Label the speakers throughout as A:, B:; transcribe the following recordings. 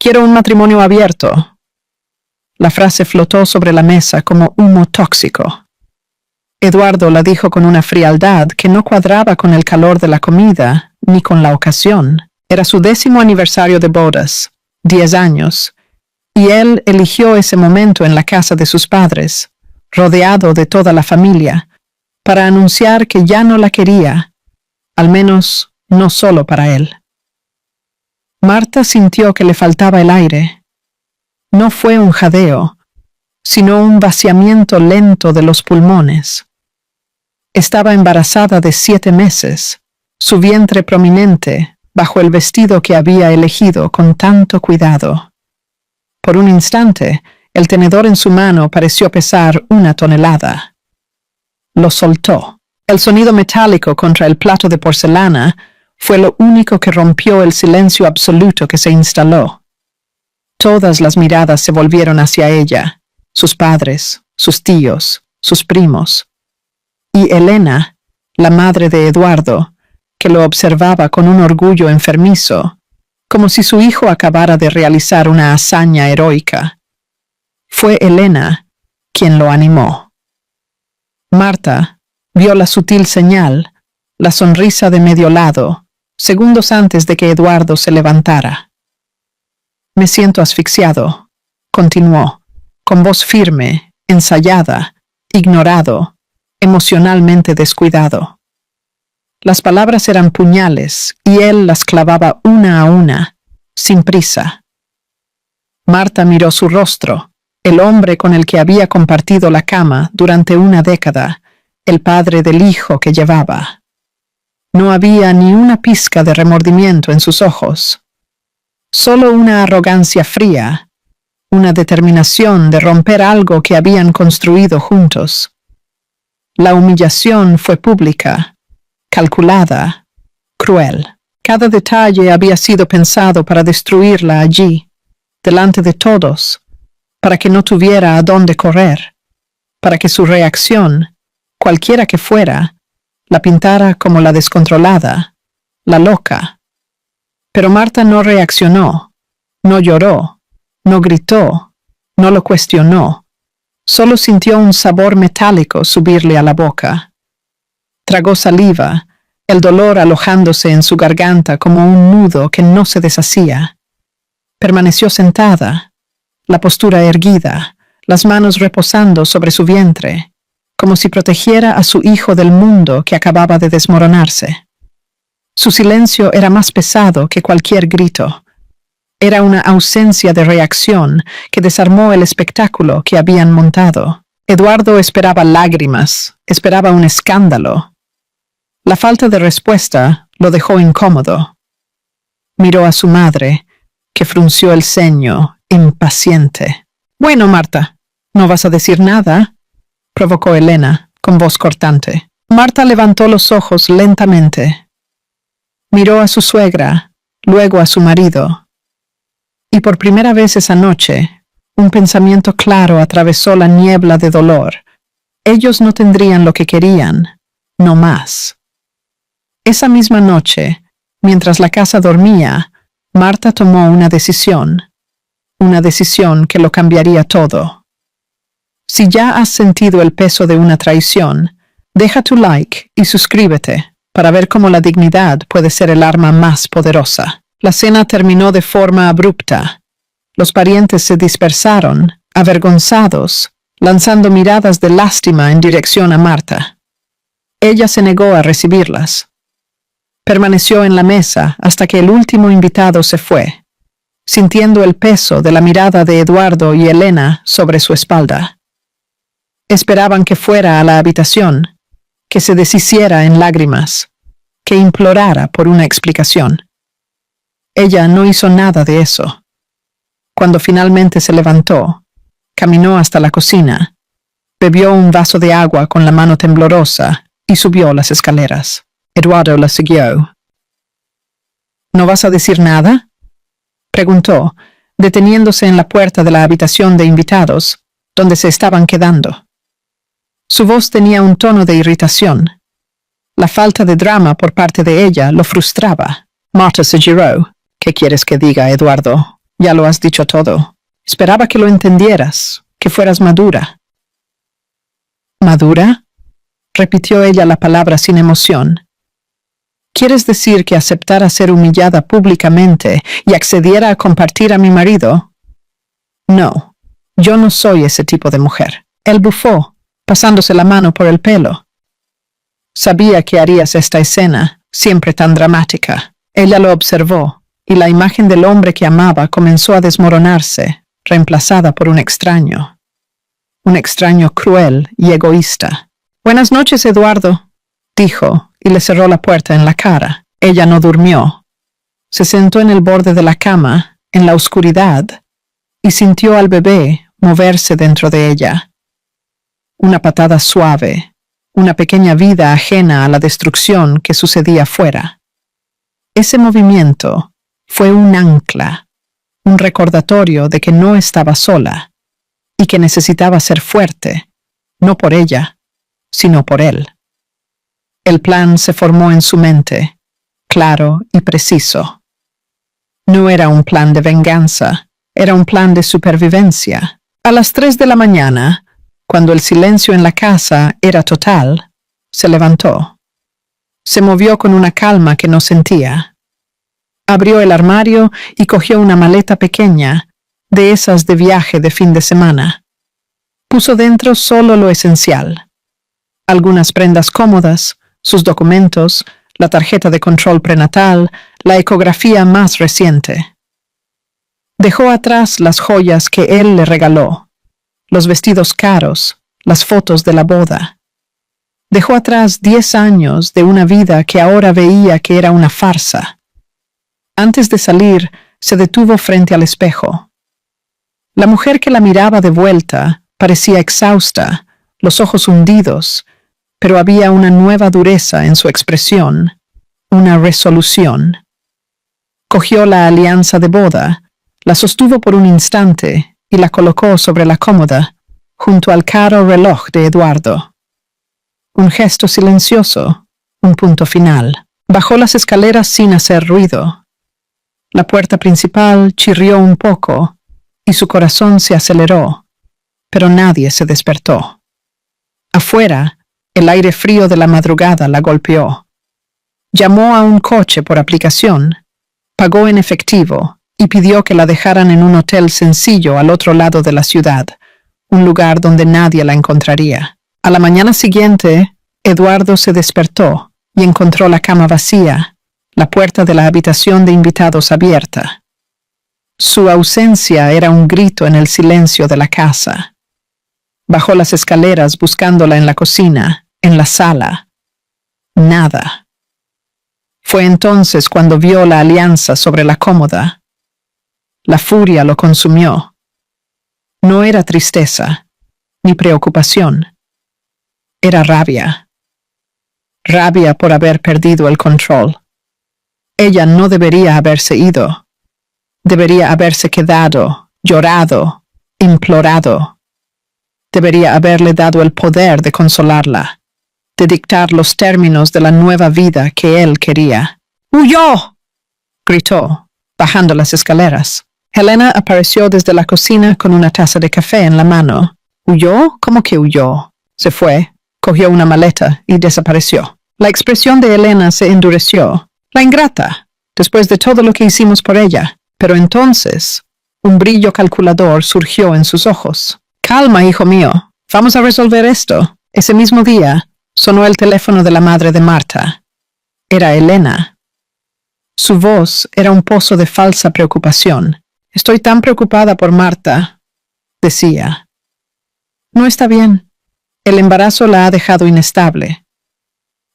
A: Quiero un matrimonio abierto. La frase flotó sobre la mesa como humo tóxico. Eduardo la dijo con una frialdad que no cuadraba con el calor de la comida ni con la ocasión. Era su 10º aniversario de bodas, 10 años, y él eligió ese momento en la casa de sus padres, rodeado de toda la familia, para anunciar que ya no la quería, al menos no solo para él. Marta sintió que le faltaba el aire. No fue un jadeo, sino un vaciamiento lento de los pulmones. Estaba embarazada de 7 meses, su vientre prominente, bajo el vestido que había elegido con tanto cuidado. Por un instante, el tenedor en su mano pareció pesar 1 tonelada. Lo soltó. El sonido metálico contra el plato de porcelana fue lo único que rompió el silencio absoluto que se instaló. Todas las miradas se volvieron hacia ella, sus padres, sus tíos, sus primos. Y Elena, la madre de Eduardo, que lo observaba con un orgullo enfermizo, como si su hijo acabara de realizar una hazaña heroica. Fue Elena quien lo animó. Marta vio la sutil señal, la sonrisa de medio lado, segundos antes de que Eduardo se levantara. «Me siento asfixiado», continuó, con voz firme, ensayada, ignorado, emocionalmente descuidado. Las palabras eran puñales y él las clavaba una a una, sin prisa. Marta miró su rostro, el hombre con el que había compartido la cama durante 1 década, el padre del hijo que llevaba. No había ni una pizca de remordimiento en sus ojos, solo una arrogancia fría, una determinación de romper algo que habían construido juntos. La humillación fue pública, calculada, cruel. Cada detalle había sido pensado para destruirla allí, delante de todos, para que no tuviera a dónde correr, para que su reacción, cualquiera que fuera, la pintara como la descontrolada, la loca. Pero Marta no reaccionó, no lloró, no gritó, no lo cuestionó, solo sintió un sabor metálico subirle a la boca. Tragó saliva, el dolor alojándose en su garganta como un nudo que no se deshacía. Permaneció sentada, la postura erguida, las manos reposando sobre su vientre, como si protegiera a su hijo del mundo que acababa de desmoronarse. Su silencio era más pesado que cualquier grito. Era una ausencia de reacción que desarmó el espectáculo que habían montado. Eduardo esperaba lágrimas, esperaba un escándalo. La falta de respuesta lo dejó incómodo. Miró a su madre, que frunció el ceño, impaciente. «Bueno, Marta, ¿no vas a decir nada?», provocó Elena, con voz cortante. Marta levantó los ojos lentamente. Miró a su suegra, luego a su marido. Y por primera vez esa noche, un pensamiento claro atravesó la niebla de dolor. Ellos no tendrían lo que querían, no más. Esa misma noche, mientras la casa dormía, Marta tomó una decisión que lo cambiaría todo. Si ya has sentido el peso de una traición, deja tu like y suscríbete para ver cómo la dignidad puede ser el arma más poderosa. La cena terminó de forma abrupta. Los parientes se dispersaron, avergonzados, lanzando miradas de lástima en dirección a Marta. Ella se negó a recibirlas. Permaneció en la mesa hasta que el último invitado se fue, sintiendo el peso de la mirada de Eduardo y Elena sobre su espalda. Esperaban que fuera a la habitación, que se deshiciera en lágrimas, que implorara por una explicación. Ella no hizo nada de eso. Cuando finalmente se levantó, caminó hasta la cocina, bebió un vaso de agua con la mano temblorosa y subió las escaleras. Eduardo la siguió. «¿No vas a decir nada?», preguntó, deteniéndose en la puerta de la habitación de invitados, donde se estaban quedando. Su voz tenía un tono de irritación. La falta de drama por parte de ella lo frustraba. Marta se giró. «¿Qué quieres que diga, Eduardo?», Ya lo has dicho todo. Esperaba que lo entendieras, que fueras madura. ¿Madura? Repitió ella la palabra sin emoción. ¿Quieres decir que aceptara ser humillada públicamente y accediera a compartir a mi marido? No, yo no soy ese tipo de mujer. Él bufó, pasándose la mano por el pelo. Sabía que harías esta escena, siempre tan dramática. Ella lo observó, y la imagen del hombre que amaba comenzó a desmoronarse, reemplazada por un extraño. Un extraño cruel y egoísta. «Buenas noches, Eduardo», dijo, y le cerró la puerta en la cara. Ella no durmió. Se sentó en el borde de la cama, en la oscuridad, y sintió al bebé moverse dentro de ella. Una patada suave, una pequeña vida ajena a la destrucción que sucedía fuera. Ese movimiento fue un ancla, un recordatorio de que no estaba sola y que necesitaba ser fuerte, no por ella, sino por él. El plan se formó en su mente, claro y preciso. No era un plan de venganza, era un plan de supervivencia. A las 3 de la mañana, cuando el silencio en la casa era total, se levantó. Se movió con una calma que no sentía. Abrió el armario y cogió una maleta pequeña, de esas de viaje de fin de semana. Puso dentro solo lo esencial. Algunas prendas cómodas, sus documentos, la tarjeta de control prenatal, la ecografía más reciente. Dejó atrás las joyas que él le regaló, los vestidos caros, las fotos de la boda. Dejó atrás 10 años de una vida que ahora veía que era una farsa. Antes de salir, se detuvo frente al espejo. La mujer que la miraba de vuelta parecía exhausta, los ojos hundidos, pero había una nueva dureza en su expresión, una resolución. Cogió la alianza de boda, la sostuvo por un instante y la colocó sobre la cómoda, junto al caro reloj de Eduardo. Un gesto silencioso, un punto final. Bajó las escaleras sin hacer ruido. La puerta principal chirrió un poco y su corazón se aceleró, pero nadie se despertó. Afuera, el aire frío de la madrugada la golpeó. Llamó a un coche por aplicación, pagó en efectivo y pidió que la dejaran en un hotel sencillo al otro lado de la ciudad, un lugar donde nadie la encontraría. A la mañana siguiente, Eduardo se despertó y encontró la cama vacía, la puerta de la habitación de invitados abierta. Su ausencia era un grito en el silencio de la casa. Bajó las escaleras buscándola en la cocina, en la sala. Nada. Fue entonces cuando vio la alianza sobre la cómoda. La furia lo consumió. No era tristeza, ni preocupación. Era rabia. Rabia por haber perdido el control. Ella no debería haberse ido. Debería haberse quedado, llorado, implorado. Debería haberle dado el poder de consolarla, de dictar los términos de la nueva vida que él quería. ¡Huyó!, gritó, bajando las escaleras. Helena apareció desde la cocina con una taza de café en la mano. ¿Huyó? ¿Cómo que huyó? Se fue, cogió una maleta y desapareció. La expresión de Helena se endureció. La ingrata, después de todo lo que hicimos por ella. Pero entonces, un brillo calculador surgió en sus ojos. «Calma, hijo mío. Vamos a resolver esto». Ese mismo día, sonó el teléfono de la madre de Marta. Era Helena. Su voz era un pozo de falsa preocupación. «Estoy tan preocupada por Marta», decía. «No está bien. El embarazo la ha dejado inestable.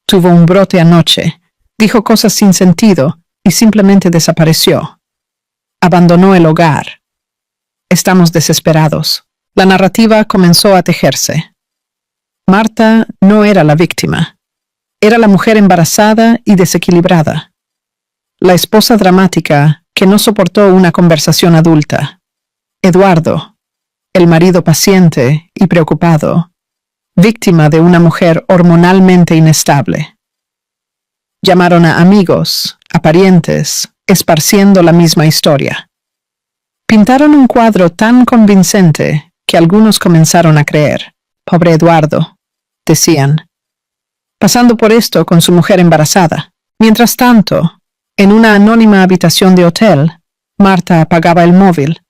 A: Tuvo un brote anoche, dijo cosas sin sentido y simplemente desapareció. Abandonó el hogar. Estamos desesperados». La narrativa comenzó a tejerse. Marta no era la víctima. Era la mujer embarazada y desequilibrada. La esposa dramática que no soportó una conversación adulta. Eduardo, el marido paciente y preocupado, víctima de una mujer hormonalmente inestable. Llamaron a amigos, a parientes, esparciendo la misma historia. Pintaron un cuadro tan convincente que algunos comenzaron a creer. Pobre Eduardo, decían, pasando por esto con su mujer embarazada. Mientras tanto, en una anónima habitación de hotel, Marta apagaba el móvil.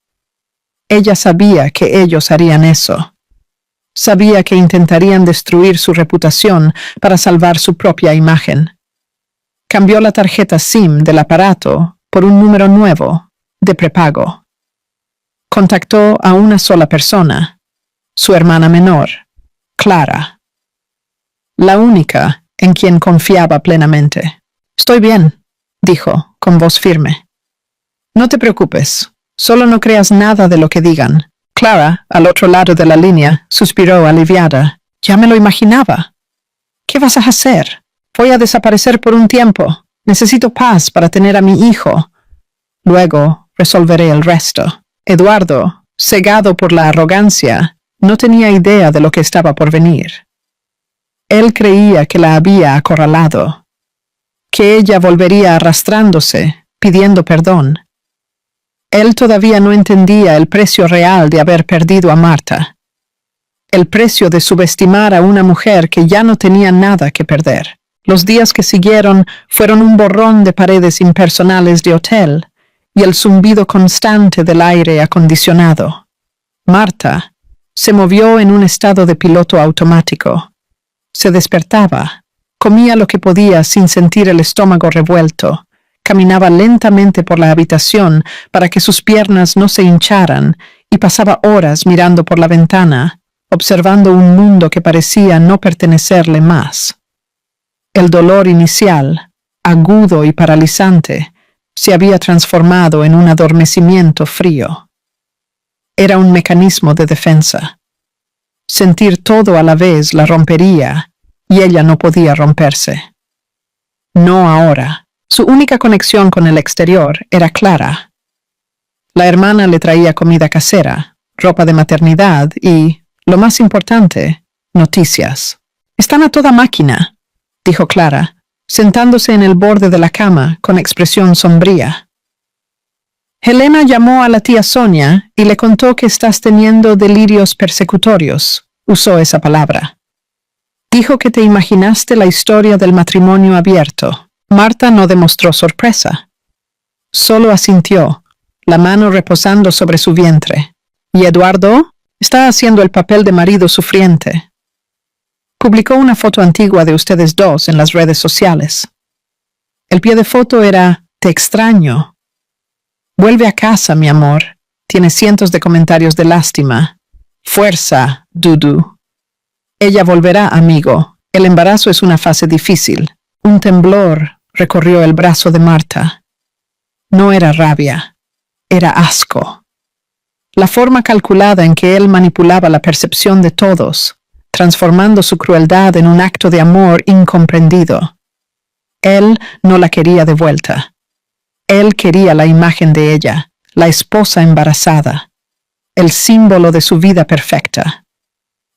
A: Ella sabía que ellos harían eso. Sabía que intentarían destruir su reputación para salvar su propia imagen. Cambió la tarjeta SIM del aparato por un número nuevo, de prepago. Contactó a una sola persona, su hermana menor, Clara. La única en quien confiaba plenamente. «Estoy bien», dijo, con voz firme. «No te preocupes, solo no creas nada de lo que digan». Clara, al otro lado de la línea, suspiró aliviada. «Ya me lo imaginaba». «¿Qué vas a hacer? Voy a desaparecer por un tiempo. Necesito paz para tener a mi hijo. Luego resolveré el resto». Eduardo, cegado por la arrogancia, no tenía idea de lo que estaba por venir. Él creía que la había acorralado, que ella volvería arrastrándose, pidiendo perdón. Él todavía no entendía el precio real de haber perdido a Marta, el precio de subestimar a una mujer que ya no tenía nada que perder. Los días que siguieron fueron un borrón de paredes impersonales de hotel y el zumbido constante del aire acondicionado. Marta se movió en un estado de piloto automático. Se despertaba, comía lo que podía sin sentir el estómago revuelto, caminaba lentamente por la habitación para que sus piernas no se hincharan y pasaba horas mirando por la ventana, observando un mundo que parecía no pertenecerle más. El dolor inicial, agudo y paralizante, se había transformado en un adormecimiento frío. Era un mecanismo de defensa. Sentir todo a la vez la rompería, y ella no podía romperse. No ahora. Su única conexión con el exterior era Clara. La hermana le traía comida casera, ropa de maternidad y, lo más importante, noticias. «Están a toda máquina», dijo Clara, sentándose en el borde de la cama con expresión sombría. «Helena llamó a la tía Sonia y le contó que estás teniendo delirios persecutorios», usó esa palabra. «Dijo que te imaginaste la historia del matrimonio abierto». Marta no demostró sorpresa. Solo asintió, la mano reposando sobre su vientre. «¿Y Eduardo? Está haciendo el papel de marido sufriente». Publicó una foto antigua de ustedes dos en las redes sociales. El pie de foto era «Te extraño». «Vuelve a casa, mi amor». Tiene cientos de comentarios de lástima. «Fuerza, Dudu». «Ella volverá, amigo. El embarazo es una fase difícil». Un temblor recorrió el brazo de Marta. No era rabia, era asco. La forma calculada en que él manipulaba la percepción de todos, transformando su crueldad en un acto de amor incomprendido. Él no la quería de vuelta. Él quería la imagen de ella, la esposa embarazada, el símbolo de su vida perfecta,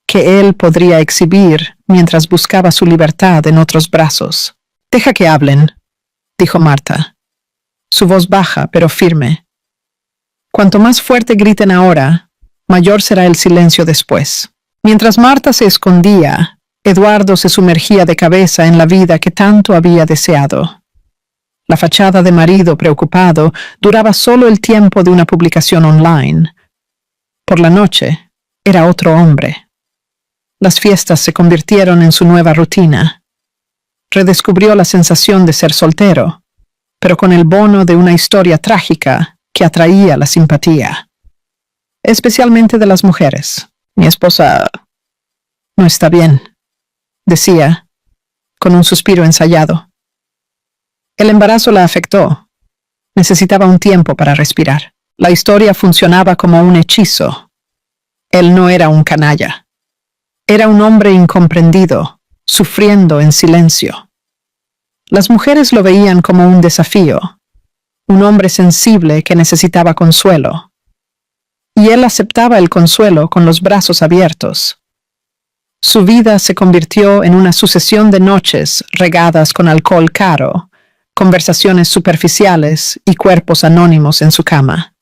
A: que él podría exhibir mientras buscaba su libertad en otros brazos. «Deja que hablen», dijo Marta, su voz baja pero firme. «Cuanto más fuerte griten ahora, mayor será el silencio después». Mientras Marta se escondía, Eduardo se sumergía de cabeza en la vida que tanto había deseado. La fachada de marido preocupado duraba solo el tiempo de una publicación online. Por la noche, era otro hombre. Las fiestas se convirtieron en su nueva rutina. Redescubrió la sensación de ser soltero, pero con el bono de una historia trágica que atraía la simpatía, especialmente de las mujeres. «Mi esposa no está bien», decía, con un suspiro ensayado. El embarazo la afectó. Necesitaba un tiempo para respirar. La historia funcionaba como un hechizo. Él no era un canalla. Era un hombre incomprendido, sufriendo en silencio. Las mujeres lo veían como un desafío, un hombre sensible que necesitaba consuelo. Y él aceptaba el consuelo con los brazos abiertos. Su vida se convirtió en una sucesión de noches regadas con alcohol caro, conversaciones superficiales y cuerpos anónimos en su cama.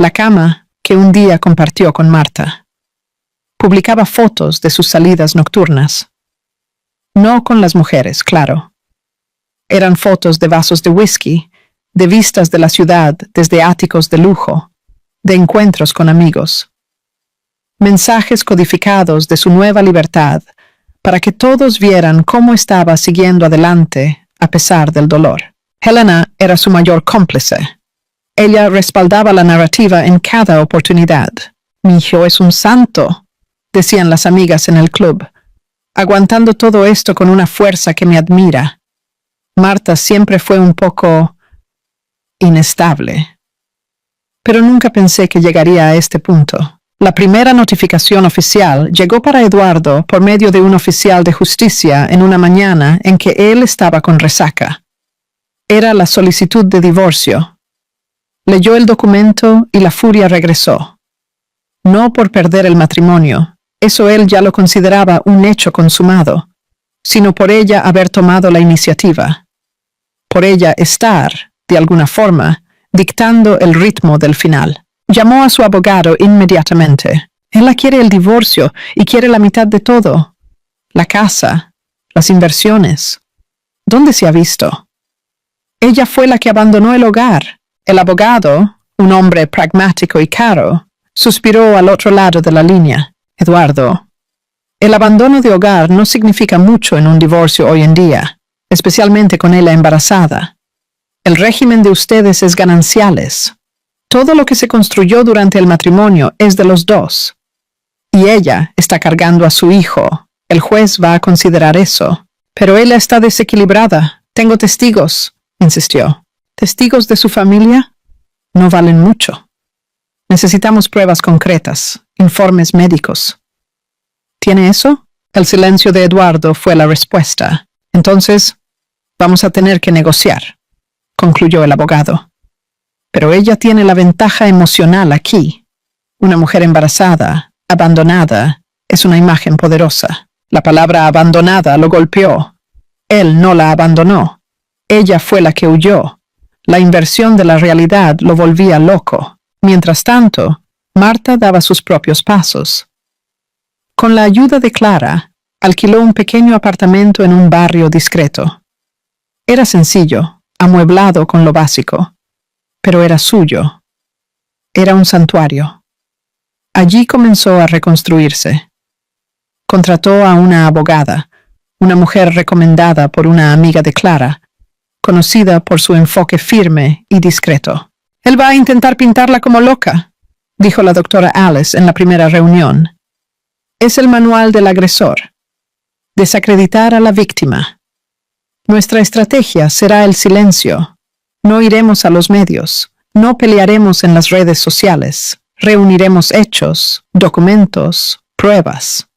A: la cama que un día compartió con Marta. Publicaba fotos de sus salidas nocturnas. No con las mujeres, claro. Eran fotos de vasos de whisky, de vistas de la ciudad desde áticos de lujo, de encuentros con amigos. Mensajes codificados de su nueva libertad para que todos vieran cómo estaba siguiendo adelante a pesar del dolor. Helena era su mayor cómplice. Ella respaldaba la narrativa en cada oportunidad. «Mi hijo es un santo», decían las amigas en el club, aguantando todo esto con una fuerza que me admira. Marta siempre fue un poco inestable. Pero nunca pensé que llegaría a este punto. La primera notificación oficial llegó para Eduardo por medio de un oficial de justicia en una mañana en que él estaba con resaca. Era la solicitud de divorcio. Leyó el documento y la furia regresó. No por perder el matrimonio, eso él ya lo consideraba un hecho consumado, sino por ella haber tomado la iniciativa. Por ella estar, de alguna forma, dictando el ritmo del final. Llamó a su abogado inmediatamente. Él quiere el divorcio y quiere la mitad de todo. La casa, las inversiones. ¿Dónde se ha visto? Ella fue la que abandonó el hogar. El abogado, un hombre pragmático y caro, suspiró al otro lado de la línea. Eduardo, el abandono de hogar no significa mucho en un divorcio hoy en día, especialmente con ella embarazada. El régimen de ustedes es gananciales. Todo lo que se construyó durante el matrimonio es de los dos. Y ella está cargando a su hijo. El juez va a considerar eso. Pero ella está desequilibrada. Tengo testigos, insistió. ¿Testigos de su familia? No valen mucho. Necesitamos pruebas concretas, informes médicos. ¿Tiene eso? El silencio de Eduardo fue la respuesta. Entonces, vamos a tener que negociar, concluyó el abogado. Pero ella tiene la ventaja emocional aquí. Una mujer embarazada, abandonada, es una imagen poderosa. La palabra abandonada lo golpeó. Él no la abandonó. Ella fue la que huyó. La inversión de la realidad lo volvía loco. Mientras tanto, Marta daba sus propios pasos. Con la ayuda de Clara, alquiló un pequeño apartamento en un barrio discreto. Era sencillo, amueblado con lo básico, pero era suyo. Era un santuario. Allí comenzó a reconstruirse. Contrató a una abogada, una mujer recomendada por una amiga de Clara, conocida por su enfoque firme y discreto. «Él va a intentar pintarla como loca», dijo la doctora Alice en la primera reunión. «Es el manual del agresor. Desacreditar a la víctima. Nuestra estrategia será el silencio. No iremos a los medios. No pelearemos en las redes sociales. Reuniremos hechos, documentos, pruebas.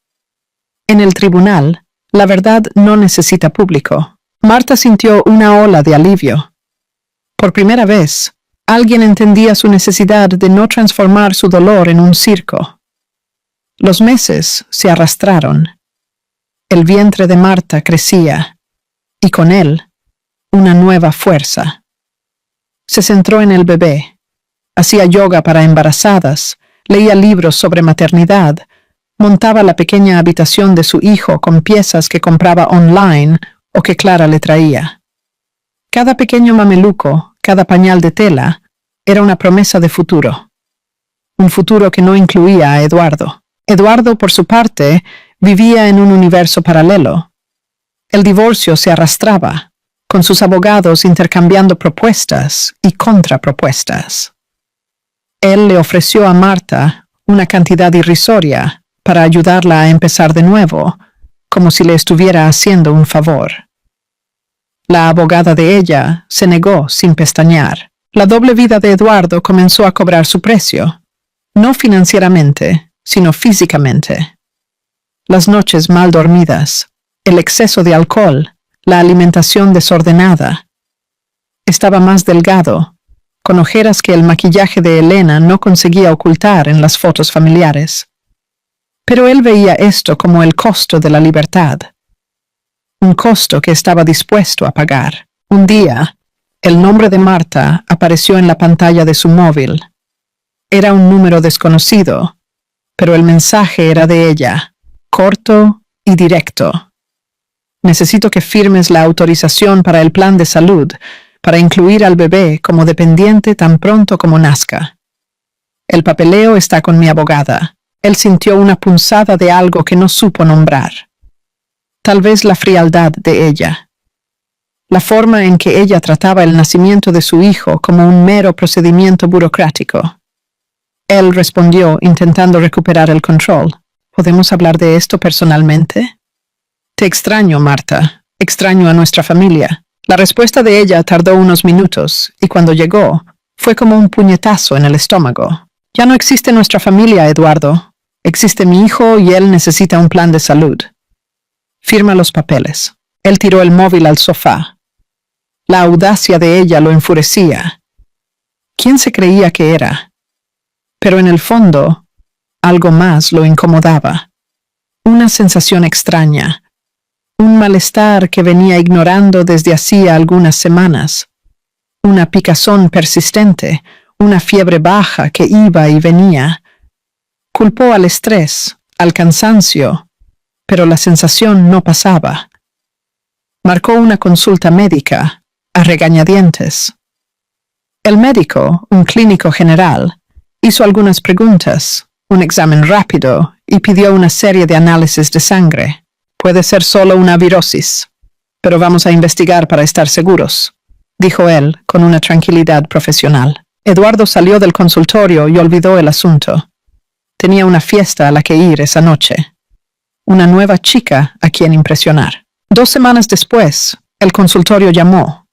A: En el tribunal, la verdad no necesita público». Marta sintió una ola de alivio. Por primera vez, alguien entendía su necesidad de no transformar su dolor en un circo. Los meses se arrastraron. El vientre de Marta crecía, y con él, una nueva fuerza. Se centró en el bebé, hacía yoga para embarazadas, leía libros sobre maternidad, montaba la pequeña habitación de su hijo con piezas que compraba online o que Clara le traía. Cada pequeño mameluco, cada pañal de tela, era una promesa de futuro. Un futuro que no incluía a Eduardo. Eduardo, por su parte, vivía en un universo paralelo. El divorcio se arrastraba, con sus abogados intercambiando propuestas y contrapropuestas. Él le ofreció a Marta una cantidad irrisoria para ayudarla a empezar de nuevo, como si le estuviera haciendo un favor. La abogada de ella se negó sin pestañear. La doble vida de Eduardo comenzó a cobrar su precio, no financieramente, sino físicamente. Las noches mal dormidas, el exceso de alcohol, la alimentación desordenada. Estaba más delgado, con ojeras que el maquillaje de Elena no conseguía ocultar en las fotos familiares. Pero él veía esto como el costo de la libertad. Un costo que estaba dispuesto a pagar. Un día, el nombre de Marta apareció en la pantalla de su móvil. Era un número desconocido, pero el mensaje era de ella, corto y directo. Necesito que firmes la autorización para el plan de salud, para incluir al bebé como dependiente tan pronto como nazca. El papeleo está con mi abogada. Él sintió una punzada de algo que no supo nombrar. Tal vez la frialdad de ella. La forma en que ella trataba el nacimiento de su hijo como un mero procedimiento burocrático. Él respondió, intentando recuperar el control. ¿Podemos hablar de esto personalmente? Te extraño, Marta. Extraño a nuestra familia. La respuesta de ella tardó unos minutos, y cuando llegó, fue como un puñetazo en el estómago. Ya no existe nuestra familia, Eduardo. Existe mi hijo y él necesita un plan de salud. Firma los papeles. Él tiró el móvil al sofá. La audacia de ella lo enfurecía. ¿Quién se creía que era? Pero en el fondo, algo más lo incomodaba. Una sensación extraña. Un malestar que venía ignorando desde hacía algunas semanas. Una picazón persistente, una fiebre baja que iba y venía. Culpó al estrés, al cansancio, pero la sensación no pasaba. Marcó una consulta médica, a regañadientes. El médico, un clínico general, hizo algunas preguntas, un examen rápido y pidió una serie de análisis de sangre. Puede ser solo una virosis, pero vamos a investigar para estar seguros, dijo él con una tranquilidad profesional. Eduardo salió del consultorio y olvidó el asunto. Tenía una fiesta a la que ir esa noche. Una nueva chica a quien impresionar. 2 semanas después, el consultorio llamó.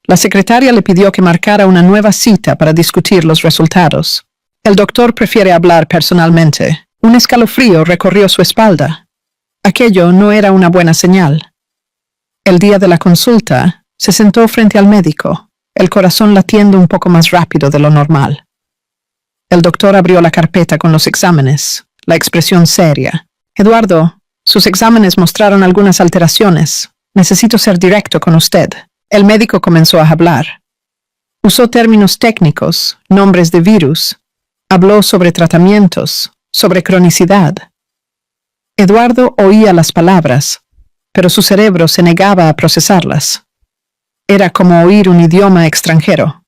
A: La secretaria le pidió que marcara una nueva cita para discutir los resultados. El doctor prefiere hablar personalmente. Un escalofrío recorrió su espalda. Aquello no era una buena señal. El día de la consulta, se sentó frente al médico, el corazón latiendo un poco más rápido de lo normal. El doctor abrió la carpeta con los exámenes, la expresión seria. Eduardo, sus exámenes mostraron algunas alteraciones. Necesito ser directo con usted. El médico comenzó a hablar. Usó términos técnicos, nombres de virus. Habló sobre tratamientos, sobre cronicidad. Eduardo oía las palabras, pero su cerebro se negaba a procesarlas. Era como oír un idioma extranjero.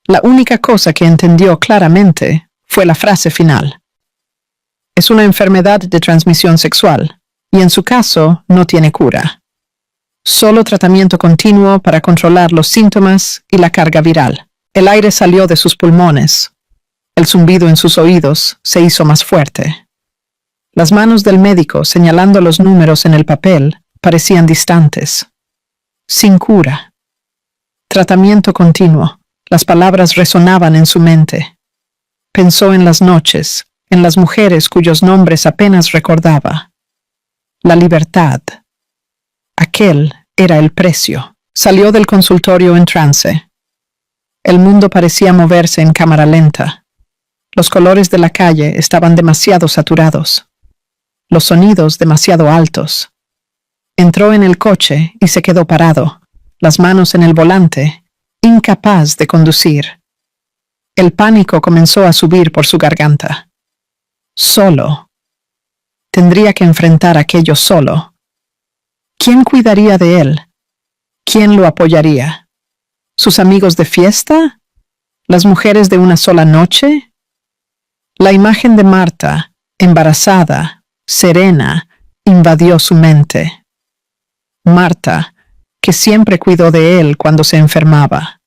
A: La única cosa que entendió claramente fue la frase final. Es una enfermedad de transmisión sexual, y en su caso no tiene cura. Solo tratamiento continuo para controlar los síntomas y la carga viral. El aire salió de sus pulmones. El zumbido en sus oídos se hizo más fuerte. Las manos del médico, señalando los números en el papel, parecían distantes. Sin cura. Tratamiento continuo. Las palabras resonaban en su mente. Pensó en las noches, en las mujeres cuyos nombres apenas recordaba. La libertad. Aquel era el precio. Salió del consultorio en trance. El mundo parecía moverse en cámara lenta. Los colores de la calle estaban demasiado saturados. Los sonidos demasiado altos. Entró en el coche y se quedó parado, las manos en el volante, incapaz de conducir. El pánico comenzó a subir por su garganta. Solo. Tendría que enfrentar aquello solo. ¿Quién cuidaría de él? ¿Quién lo apoyaría? ¿Sus amigos de fiesta? ¿Las mujeres de una sola noche? La imagen de Marta, embarazada, serena, invadió su mente. Marta, que siempre cuidó de él cuando se enfermaba.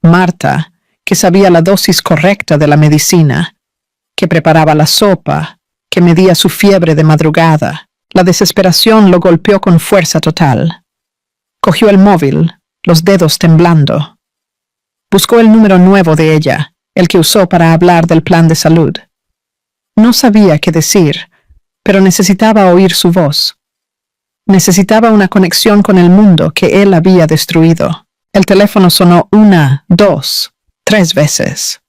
A: Marta, que sabía la dosis correcta de la medicina, que preparaba la sopa, que medía su fiebre de madrugada. La desesperación lo golpeó con fuerza total. Cogió el móvil, los dedos temblando. Buscó el número nuevo de ella, el que usó para hablar del plan de salud. No sabía qué decir, pero necesitaba oír su voz. Necesitaba una conexión con el mundo que él había destruido. El teléfono sonó 1, 2, 3 veces.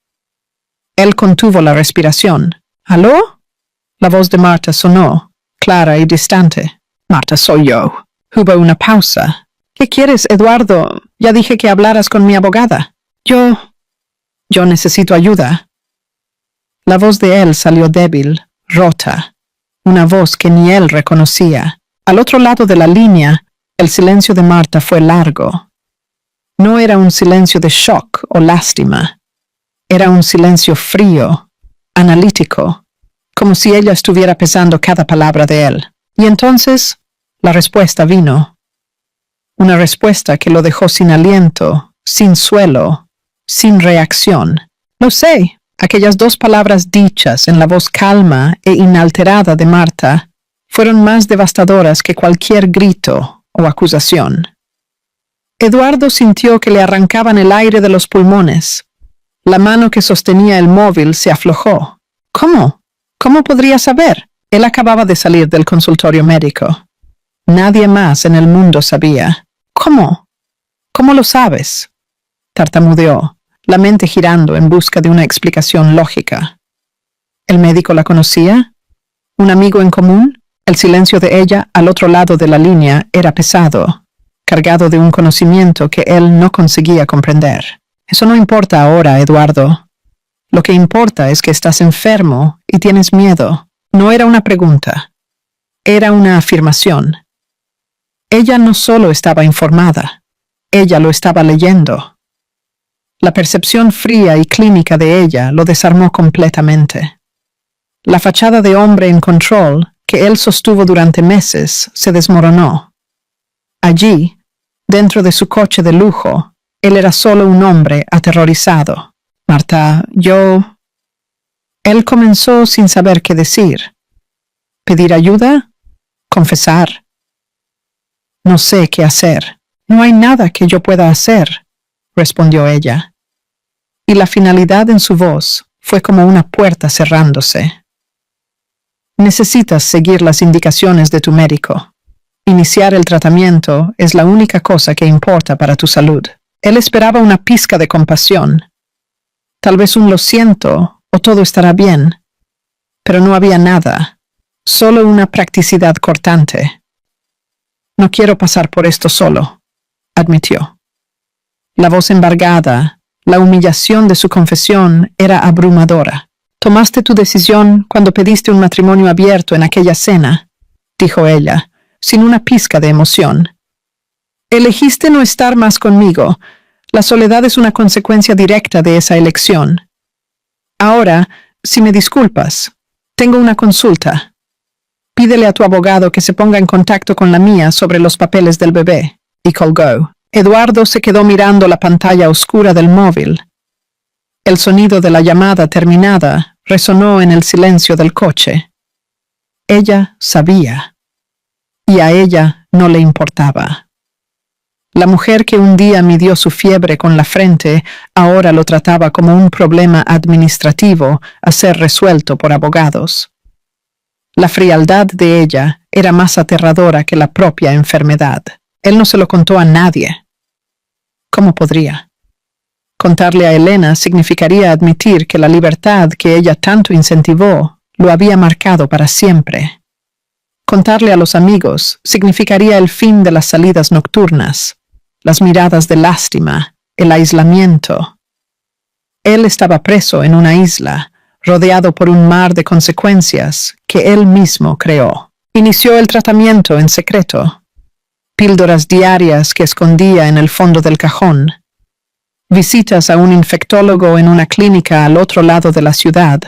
A: Él contuvo la respiración. ¿Aló? La voz de Marta sonó, clara y distante. Marta, soy yo. Hubo una pausa. ¿Qué quieres, Eduardo? Ya dije que hablaras con mi abogada. Yo necesito ayuda. La voz de él salió débil, rota, una voz que ni él reconocía. Al otro lado de la línea, el silencio de Marta fue largo. No era un silencio de shock o lástima. Era un silencio frío, analítico, como si ella estuviera pesando cada palabra de él. Y entonces, la respuesta vino. Una respuesta que lo dejó sin aliento, sin suelo, sin reacción. Lo sé. Aquellas dos palabras dichas en la voz calma e inalterada de Marta fueron más devastadoras que cualquier grito o acusación. Eduardo sintió que le arrancaban el aire de los pulmones. La mano que sostenía el móvil se aflojó. ¿Cómo? ¿Cómo podría saber? Él acababa de salir del consultorio médico. Nadie más en el mundo sabía. ¿Cómo? ¿Cómo lo sabes? Tartamudeó, la mente girando en busca de una explicación lógica. ¿El médico la conocía? ¿Un amigo en común? El silencio de ella al otro lado de la línea era pesado, cargado de un conocimiento que él no conseguía comprender. Eso no importa ahora, Eduardo. Lo que importa es que estás enfermo y tienes miedo. No era una pregunta. Era una afirmación. Ella no solo estaba informada, ella lo estaba leyendo. La percepción fría y clínica de ella lo desarmó completamente. La fachada de hombre en control que él sostuvo durante meses se desmoronó. Allí, dentro de su coche de lujo, él era solo un hombre aterrorizado. Marta, yo... Él comenzó sin saber qué decir. ¿Pedir ayuda? ¿Confesar? No sé qué hacer. No hay nada que yo pueda hacer, respondió ella. Y la finalidad en su voz fue como una puerta cerrándose. Necesitas seguir las indicaciones de tu médico. Iniciar el tratamiento es la única cosa que importa para tu salud. Él esperaba una pizca de compasión. Tal vez un lo siento o todo estará bien. Pero no había nada, solo una practicidad cortante. No quiero pasar por esto solo, admitió. La voz embargada, la humillación de su confesión era abrumadora. Tomaste tu decisión cuando pediste un matrimonio abierto en aquella cena, dijo ella, sin una pizca de emoción. Elegiste no estar más conmigo. La soledad es una consecuencia directa de esa elección. Ahora, si me disculpas, tengo una consulta. Pídele a tu abogado que se ponga en contacto con la mía sobre los papeles del bebé. Y colgó. Eduardo se quedó mirando la pantalla oscura del móvil. El sonido de la llamada terminada resonó en el silencio del coche. Ella sabía. Y a ella no le importaba. La mujer que un día midió su fiebre con la frente, ahora lo trataba como un problema administrativo a ser resuelto por abogados. La frialdad de ella era más aterradora que la propia enfermedad. Él no se lo contó a nadie. ¿Cómo podría? Contarle a Elena significaría admitir que la libertad que ella tanto incentivó lo había marcado para siempre. Contarle a los amigos significaría el fin de las salidas nocturnas, las miradas de lástima, el aislamiento. Él estaba preso en una isla, rodeado por un mar de consecuencias que él mismo creó. Inició el tratamiento en secreto. Píldoras diarias que escondía en el fondo del cajón. Visitas a un infectólogo en una clínica al otro lado de la ciudad,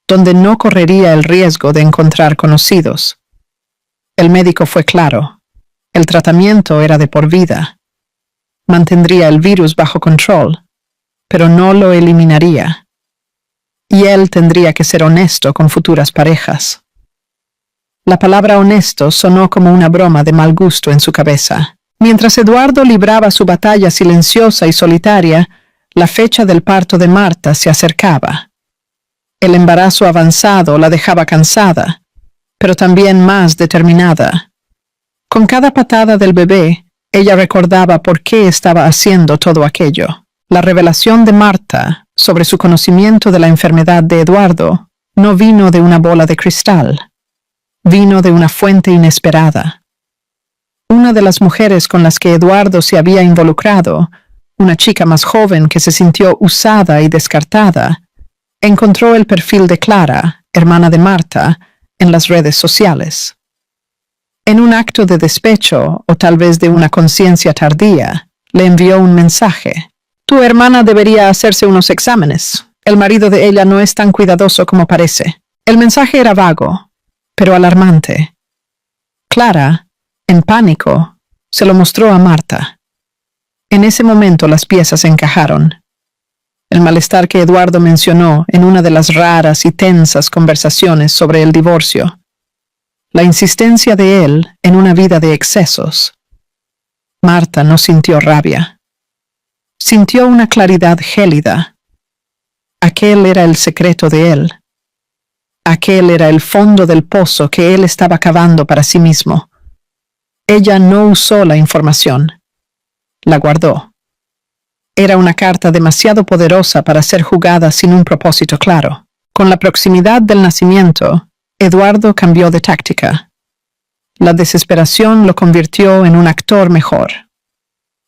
A: donde no correría el riesgo de encontrar conocidos. El médico fue claro. El tratamiento era de por vida. Mantendría el virus bajo control, pero no lo eliminaría. Y él tendría que ser honesto con futuras parejas. La palabra honesto sonó como una broma de mal gusto en su cabeza. Mientras Eduardo libraba su batalla silenciosa y solitaria, la fecha del parto de Marta se acercaba. El embarazo avanzado la dejaba cansada, pero también más determinada. Con cada patada del bebé, ella recordaba por qué estaba haciendo todo aquello. La revelación de Marta sobre su conocimiento de la enfermedad de Eduardo no vino de una bola de cristal. Vino de una fuente inesperada. Una de las mujeres con las que Eduardo se había involucrado, una chica más joven que se sintió usada y descartada, Encontró el perfil de Clara, hermana de Marta, en las redes sociales. En un acto de despecho, o tal vez de una conciencia tardía, le envió un mensaje. Tu hermana debería hacerse unos exámenes. El marido de ella no es tan cuidadoso como parece. El mensaje era vago, pero alarmante. Clara, en pánico, se lo mostró a Marta. En ese momento las piezas encajaron. El malestar que Eduardo mencionó en una de las raras y tensas conversaciones sobre el divorcio. La insistencia de él en una vida de excesos. Marta no sintió rabia. Sintió una claridad gélida. Aquel era el secreto de él. Aquel era el fondo del pozo que él estaba cavando para sí mismo. Ella no usó la información. La guardó. Era una carta demasiado poderosa para ser jugada sin un propósito claro. Con la proximidad del nacimiento, Eduardo cambió de táctica. La desesperación lo convirtió en un actor mejor.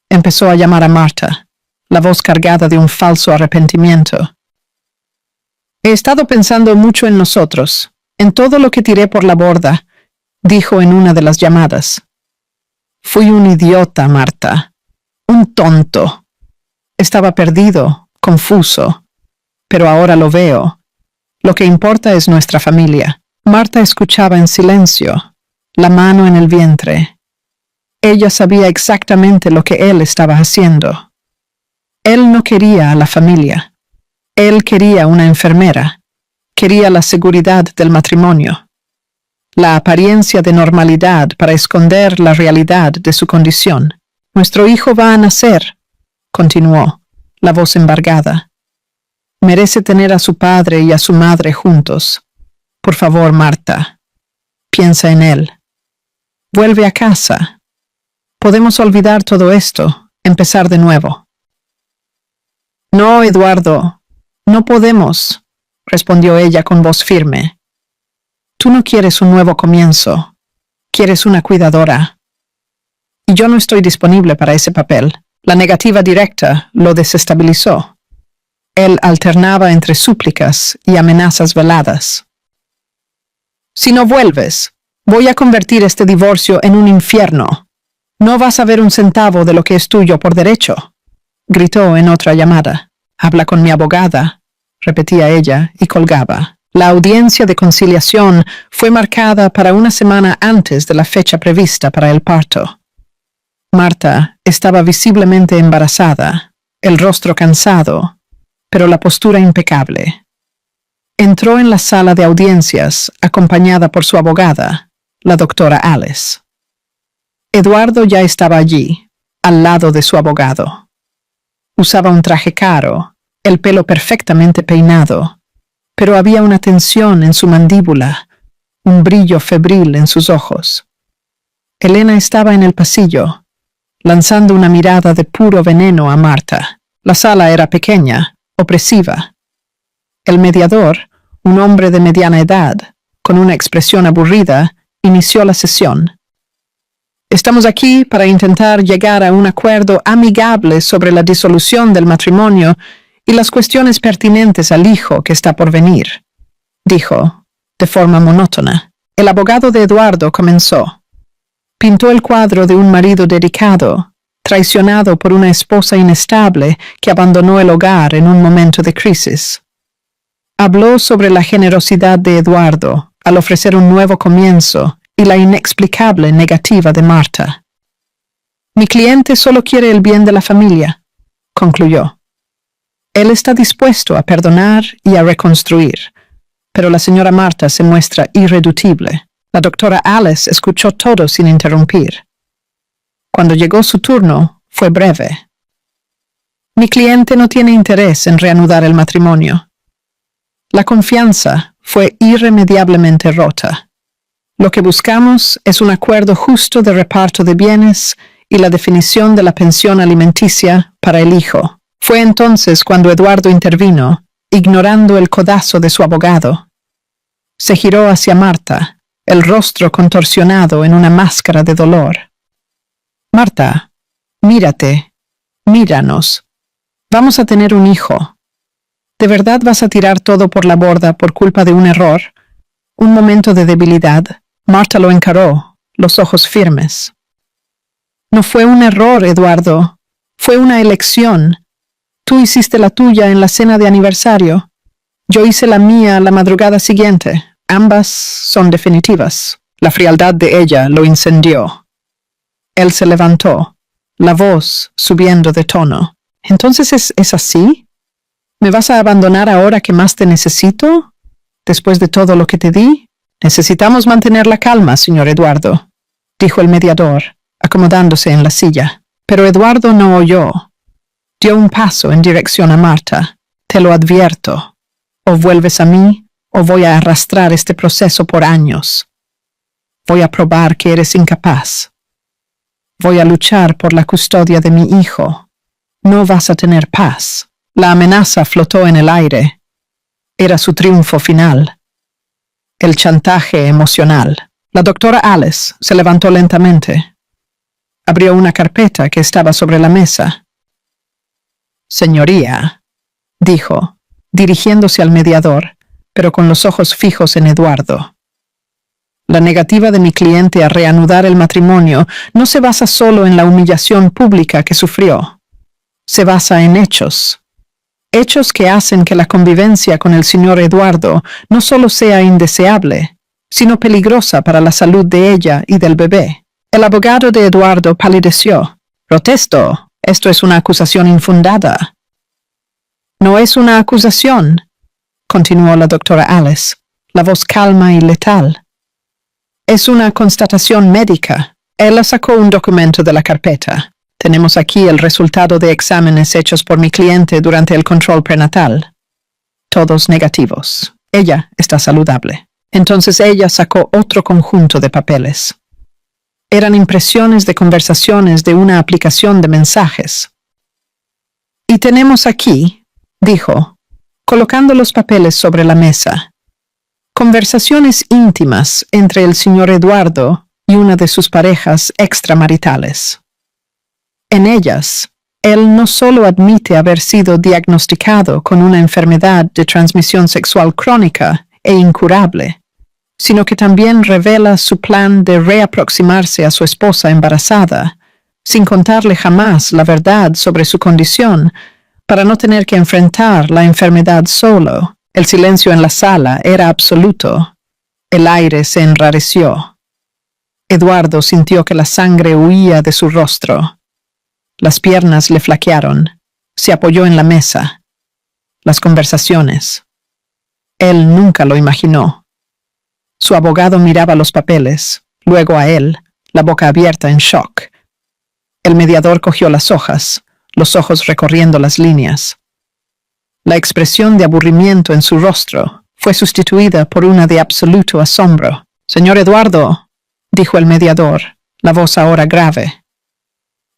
A: Empezó a llamar a Marta, la voz cargada de un falso arrepentimiento. He estado pensando mucho en nosotros, en todo lo que tiré por la borda, dijo en una de las llamadas. Fui un idiota, Marta. Un tonto. Estaba perdido, confuso. Pero ahora lo veo. Lo que importa es nuestra familia. Marta escuchaba en silencio, la mano en el vientre. Ella sabía exactamente lo que él estaba haciendo. Él no quería a la familia. Él quería una enfermera. Quería la seguridad del matrimonio. La apariencia de normalidad para esconder la realidad de su condición. Nuestro hijo va a nacer, continuó, la voz embargada. Merece tener a su padre y a su madre juntos. Por favor, Marta, piensa en él. Vuelve a casa. Podemos olvidar todo esto, empezar de nuevo. No, Eduardo, no podemos, respondió ella con voz firme. Tú no quieres un nuevo comienzo, quieres una cuidadora. Y yo no estoy disponible para ese papel. La negativa directa lo desestabilizó. Él alternaba entre súplicas y amenazas veladas. Si no vuelves, voy a convertir este divorcio en un infierno. No vas a ver un centavo de lo que es tuyo por derecho, gritó en otra llamada. Habla con mi abogada, repetía ella y colgaba. La audiencia de conciliación fue marcada para una semana antes de la fecha prevista para el parto. Marta estaba visiblemente embarazada, el rostro cansado, pero la postura impecable. Entró en la sala de audiencias acompañada por su abogada, la doctora Alice. Eduardo ya estaba allí, al lado de su abogado. Usaba un traje caro, el pelo perfectamente peinado, pero había una tensión en su mandíbula, un brillo febril en sus ojos. Elena estaba en el pasillo, lanzando una mirada de puro veneno a Marta. La sala era pequeña, opresiva. El mediador, un hombre de mediana edad, con una expresión aburrida, inició la sesión. Estamos aquí para intentar llegar a un acuerdo amigable sobre la disolución del matrimonio y las cuestiones pertinentes al hijo que está por venir, dijo, de forma monótona. El abogado de Eduardo comenzó. Pintó el cuadro de un marido dedicado, traicionado por una esposa inestable que abandonó el hogar en un momento de crisis. Habló sobre la generosidad de Eduardo al ofrecer un nuevo comienzo y la inexplicable negativa de Marta. Mi cliente solo quiere el bien de la familia, concluyó. Él está dispuesto a perdonar y a reconstruir, pero la señora Marta se muestra irreductible. La doctora Alice escuchó todo sin interrumpir. Cuando llegó su turno, fue breve. Mi cliente no tiene interés en reanudar el matrimonio. La confianza fue irremediablemente rota. Lo que buscamos es un acuerdo justo de reparto de bienes y la definición de la pensión alimenticia para el hijo. Fue entonces cuando Eduardo intervino, ignorando el codazo de su abogado. Se giró hacia Marta, el rostro contorsionado en una máscara de dolor. Marta, mírate, míranos. Vamos a tener un hijo. ¿De verdad vas a tirar todo por la borda por culpa de un error? Un momento de debilidad. Marta lo encaró, los ojos firmes. No fue un error, Eduardo. Fue una elección. Tú hiciste la tuya en la cena de aniversario. Yo hice la mía la madrugada siguiente. Ambas son definitivas. La frialdad de ella lo incendió. Él se levantó, la voz subiendo de tono. ¿Entonces es así? ¿Me vas a abandonar ahora que más te necesito? ¿Después de todo lo que te di? Necesitamos mantener la calma, señor Eduardo, dijo el mediador, acomodándose en la silla. Pero Eduardo no oyó. Dio un paso en dirección a Marta. Te lo advierto. O vuelves a mí, o voy a arrastrar este proceso por años. Voy a probar que eres incapaz. Voy a luchar por la custodia de mi hijo. No vas a tener paz. La amenaza flotó en el aire. Era su triunfo final. El chantaje emocional. La doctora Alice se levantó lentamente. Abrió una carpeta que estaba sobre la mesa. Señoría, dijo, dirigiéndose al mediador, pero con los ojos fijos en Eduardo. La negativa de mi cliente a reanudar el matrimonio no se basa solo en la humillación pública que sufrió. Se basa en hechos. Hechos que hacen que la convivencia con el señor Eduardo no solo sea indeseable, sino peligrosa para la salud de ella y del bebé. El abogado de Eduardo palideció. Protesto. Esto es una acusación infundada. No es una acusación, continuó la doctora Alice, la voz calma y letal. Es una constatación médica. Ella sacó un documento de la carpeta. Tenemos aquí el resultado de exámenes hechos por mi cliente durante el control prenatal. Todos negativos. Ella está saludable. Entonces ella sacó otro conjunto de papeles. Eran impresiones de conversaciones de una aplicación de mensajes. Y tenemos aquí, dijo, colocando los papeles sobre la mesa, conversaciones íntimas entre el señor Eduardo y una de sus parejas extramaritales. En ellas, él no solo admite haber sido diagnosticado con una enfermedad de transmisión sexual crónica e incurable, sino que también revela su plan de reaproximarse a su esposa embarazada, sin contarle jamás la verdad sobre su condición, para no tener que enfrentar la enfermedad solo. El silencio en la sala era absoluto. El aire se enrareció. Eduardo sintió que la sangre huía de su rostro. Las piernas le flaquearon. Se apoyó en la mesa. Las conversaciones. Él nunca lo imaginó. Su abogado miraba los papeles, luego a él, la boca abierta en shock. El mediador cogió las hojas, los ojos recorriendo las líneas. La expresión de aburrimiento en su rostro fue sustituida por una de absoluto asombro. «Señor Eduardo», dijo el mediador, la voz ahora grave.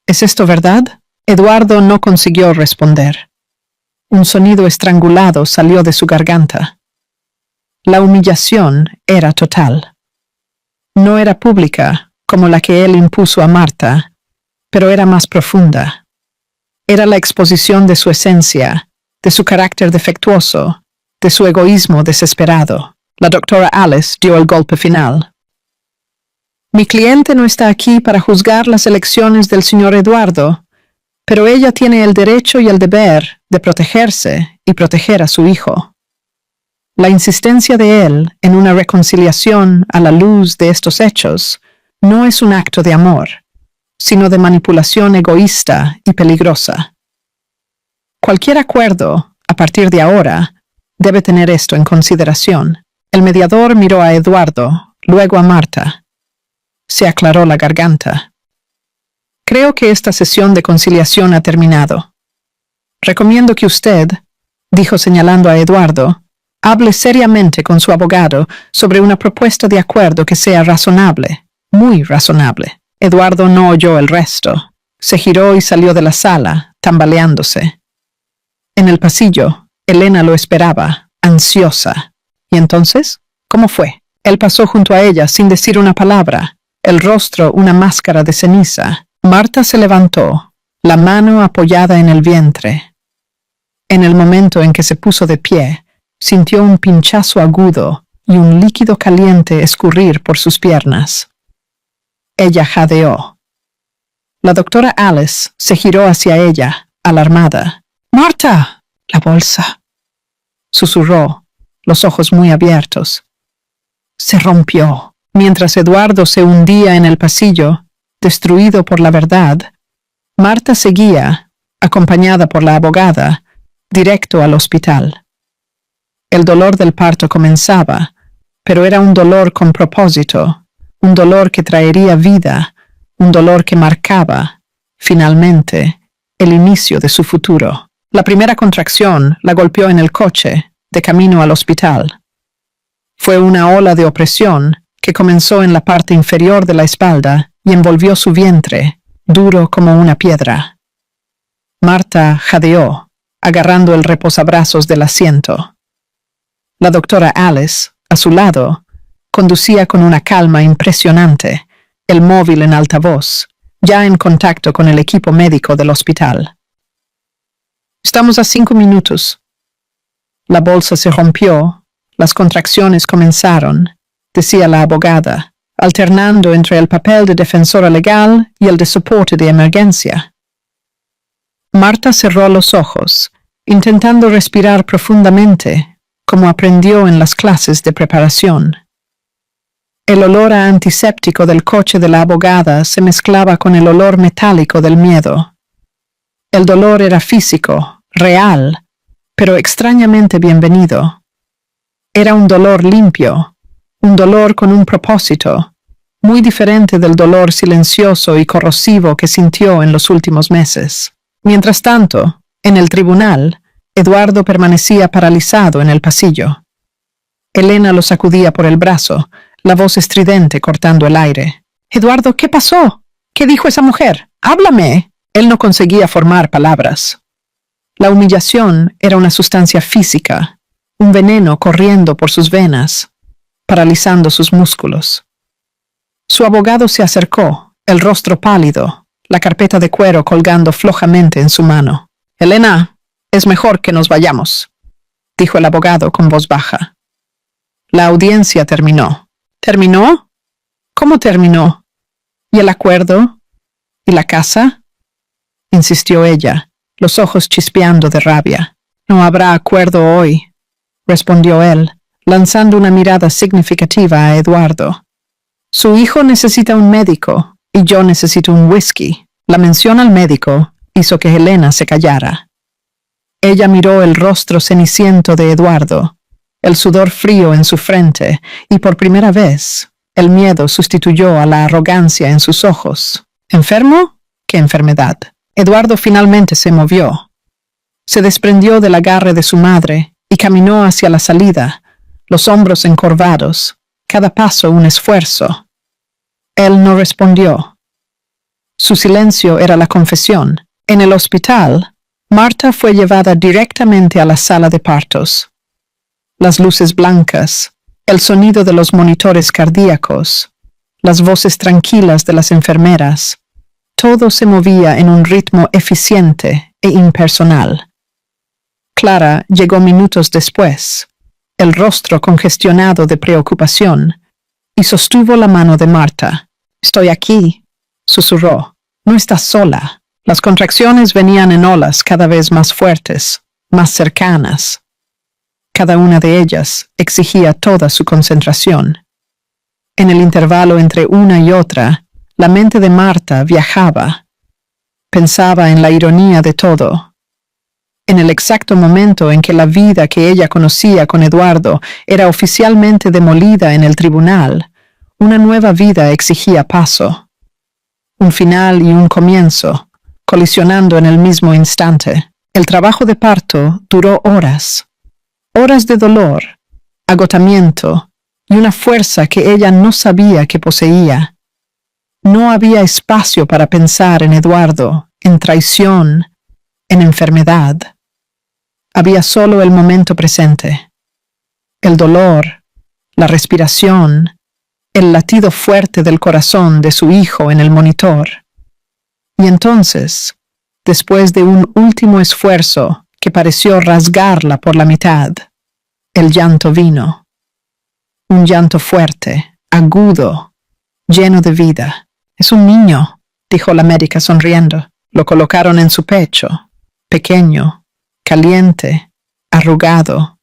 A: «¿Es esto verdad?» Eduardo no consiguió responder. Un sonido estrangulado salió de su garganta. La humillación era total. No era pública, como la que él impuso a Marta, pero era más profunda. Era la exposición de su esencia, de su carácter defectuoso, de su egoísmo desesperado. La doctora Alice dio el golpe final. Mi cliente no está aquí para juzgar las elecciones del señor Eduardo, pero ella tiene el derecho y el deber de protegerse y proteger a su hijo. La insistencia de él en una reconciliación a la luz de estos hechos no es un acto de amor, sino de manipulación egoísta y peligrosa. Cualquier acuerdo, a partir de ahora, debe tener esto en consideración. El mediador miró a Eduardo, luego a Marta. Se aclaró la garganta. Creo que esta sesión de conciliación ha terminado. Recomiendo que usted, dijo señalando a Eduardo, hable seriamente con su abogado sobre una propuesta de acuerdo que sea razonable, muy razonable. Eduardo no oyó el resto. Se giró y salió de la sala, tambaleándose. En el pasillo, Elena lo esperaba, ansiosa. ¿Y entonces? ¿Cómo fue? Él pasó junto a ella sin decir una palabra, el rostro una máscara de ceniza. Marta se levantó, la mano apoyada en el vientre. En el momento en que se puso de pie, sintió un pinchazo agudo y un líquido caliente escurrir por sus piernas. Ella jadeó. La doctora Alice se giró hacia ella, alarmada. «¡Marta!» «La bolsa», susurró, los ojos muy abiertos. Se rompió. Mientras Eduardo se hundía en el pasillo, destruido por la verdad, Marta seguía, acompañada por la abogada, directo al hospital. El dolor del parto comenzaba, pero era un dolor con propósito, un dolor que traería vida, un dolor que marcaba, finalmente, el inicio de su futuro. La primera contracción la golpeó en el coche, de camino al hospital. Fue una ola de opresión que comenzó en la parte inferior de la espalda y envolvió su vientre, duro como una piedra. Marta jadeó, agarrando el reposabrazos del asiento. La doctora Alice, a su lado, conducía con una calma impresionante, el móvil en altavoz, ya en contacto con el equipo médico del hospital. «Estamos a 5 minutos». La bolsa se rompió, las contracciones comenzaron, decía la abogada, alternando entre el papel de defensora legal y el de soporte de emergencia. Marta cerró los ojos, intentando respirar profundamente, como aprendió en las clases de preparación. El olor a antiséptico del coche de la abogada se mezclaba con el olor metálico del miedo. El dolor era físico, real, pero extrañamente bienvenido. Era un dolor limpio, un dolor con un propósito, muy diferente del dolor silencioso y corrosivo que sintió en los últimos meses. Mientras tanto, en el tribunal, Eduardo permanecía paralizado en el pasillo. Elena lo sacudía por el brazo, la voz estridente cortando el aire. «Eduardo, ¿qué pasó? ¿Qué dijo esa mujer? ¡Háblame!». Él no conseguía formar palabras. La humillación era una sustancia física, un veneno corriendo por sus venas, paralizando sus músculos. Su abogado se acercó, el rostro pálido, la carpeta de cuero colgando flojamente en su mano. «Elena, es mejor que nos vayamos», dijo el abogado con voz baja. La audiencia terminó. «¿Terminó? ¿Cómo terminó? ¿Y el acuerdo? ¿Y la casa?», insistió ella, los ojos chispeando de rabia. «No habrá acuerdo hoy», respondió él, lanzando una mirada significativa a Eduardo. «Su hijo necesita un médico y yo necesito un whisky». La mención al médico hizo que Helena se callara. Ella miró el rostro ceniciento de Eduardo, el sudor frío en su frente, y por primera vez, el miedo sustituyó a la arrogancia en sus ojos. ¿Enfermo? ¿Qué enfermedad? Eduardo finalmente se movió. Se desprendió del agarre de su madre y caminó hacia la salida, los hombros encorvados, cada paso un esfuerzo. Él no respondió. Su silencio era la confesión. En el hospital, Marta fue llevada directamente a la sala de partos. Las luces blancas, el sonido de los monitores cardíacos, las voces tranquilas de las enfermeras, todo se movía en un ritmo eficiente e impersonal. Clara llegó minutos después, el rostro congestionado de preocupación, y sostuvo la mano de Marta. «Estoy aquí», susurró. «No estás sola». Las contracciones venían en olas cada vez más fuertes, más cercanas. Cada una de ellas exigía toda su concentración. En el intervalo entre una y otra, la mente de Marta viajaba. Pensaba en la ironía de todo. En el exacto momento en que la vida que ella conocía con Eduardo era oficialmente demolida en el tribunal, una nueva vida exigía paso. Un final y un comienzo, colisionando en el mismo instante. El trabajo de parto duró horas. Horas de dolor, agotamiento y una fuerza que ella no sabía que poseía. No había espacio para pensar en Eduardo, en traición, en enfermedad. Había solo el momento presente. El dolor, la respiración, el latido fuerte del corazón de su hijo en el monitor. Y entonces, después de un último esfuerzo, que pareció rasgarla por la mitad. El llanto vino. Un llanto fuerte, agudo, lleno de vida. «Es un niño», dijo la médica sonriendo. Lo colocaron en su pecho, pequeño, caliente, arrugado.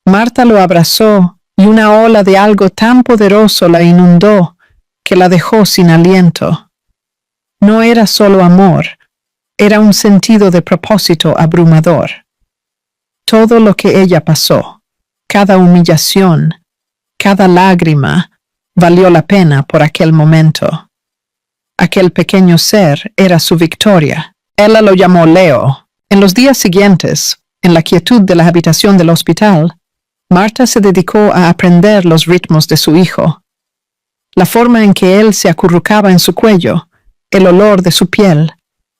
A: Marta lo abrazó y una ola de algo tan poderoso la inundó que la dejó sin aliento. No era solo amor, era un sentido de propósito abrumador. Todo lo que ella pasó, cada humillación, cada lágrima, valió la pena por aquel momento. Aquel pequeño ser era su victoria. Ella lo llamó Leo. En los días siguientes, en la quietud de la habitación del hospital, Marta se dedicó a aprender los ritmos de su hijo. La forma en que él se acurrucaba en su cuello, el olor de su piel,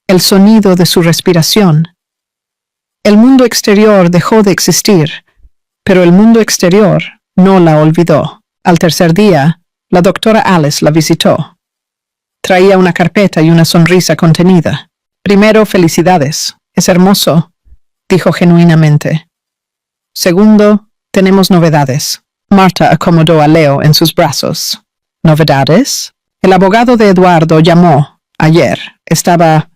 A: el sonido de su respiración. El mundo exterior dejó de existir, pero el mundo exterior no la olvidó. Al tercer día, la doctora Alice la visitó. Traía una carpeta y una sonrisa contenida. «Primero, felicidades. Es hermoso», dijo genuinamente. «Segundo, tenemos novedades». Marta acomodó a Leo en sus brazos. «¿Novedades?» El abogado de Eduardo llamó ayer. Estaba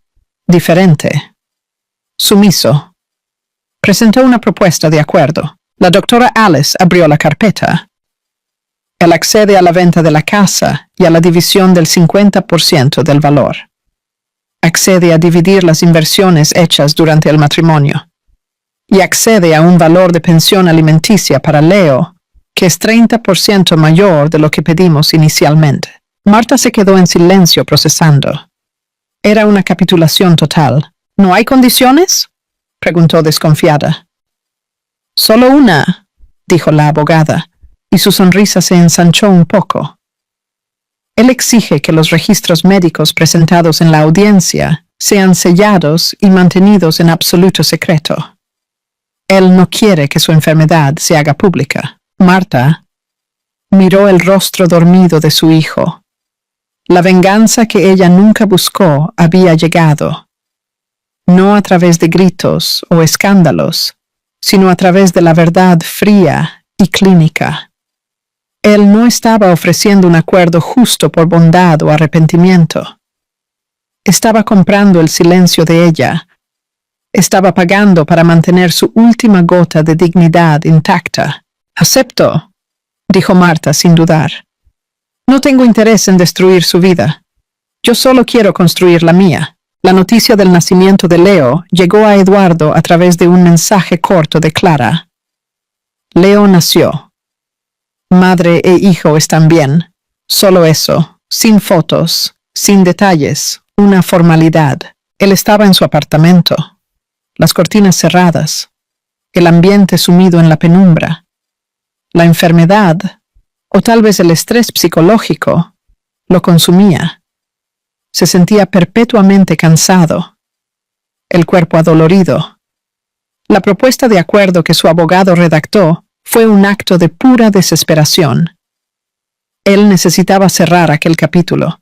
A: diferente. Sumiso. Presentó una propuesta de acuerdo. La doctora Alice abrió la carpeta. Él accede a la venta de la casa y a la división del 50% del valor. Accede a dividir las inversiones hechas durante el matrimonio. Y accede a un valor de pensión alimenticia para Leo, que es 30% mayor de lo que pedimos inicialmente. Marta se quedó en silencio procesando. Era una capitulación total. «¿No hay condiciones?», preguntó desconfiada. «Solo una», dijo la abogada, y su sonrisa se ensanchó un poco. «Él exige que los registros médicos presentados en la audiencia sean sellados y mantenidos en absoluto secreto. Él no quiere que su enfermedad se haga pública». Marta miró el rostro dormido de su hijo. La venganza que ella nunca buscó había llegado. No a través de gritos o escándalos, sino a través de la verdad fría y clínica. Él no estaba ofreciendo un acuerdo justo por bondad o arrepentimiento. Estaba comprando el silencio de ella. Estaba pagando para mantener su última gota de dignidad intacta. «Acepto», dijo Marta sin dudar. «No tengo interés en destruir su vida. Yo solo quiero construir la mía». La noticia del nacimiento de Leo llegó a Eduardo a través de un mensaje corto de Clara. Leo nació. Madre e hijo están bien. Solo eso, sin fotos, sin detalles, una formalidad. Él estaba en su apartamento. Las cortinas cerradas. El ambiente sumido en la penumbra. La enfermedad, o tal vez el estrés psicológico, lo consumía. Se sentía perpetuamente cansado. El cuerpo adolorido. La propuesta de acuerdo que su abogado redactó fue un acto de pura desesperación. Él necesitaba cerrar aquel capítulo.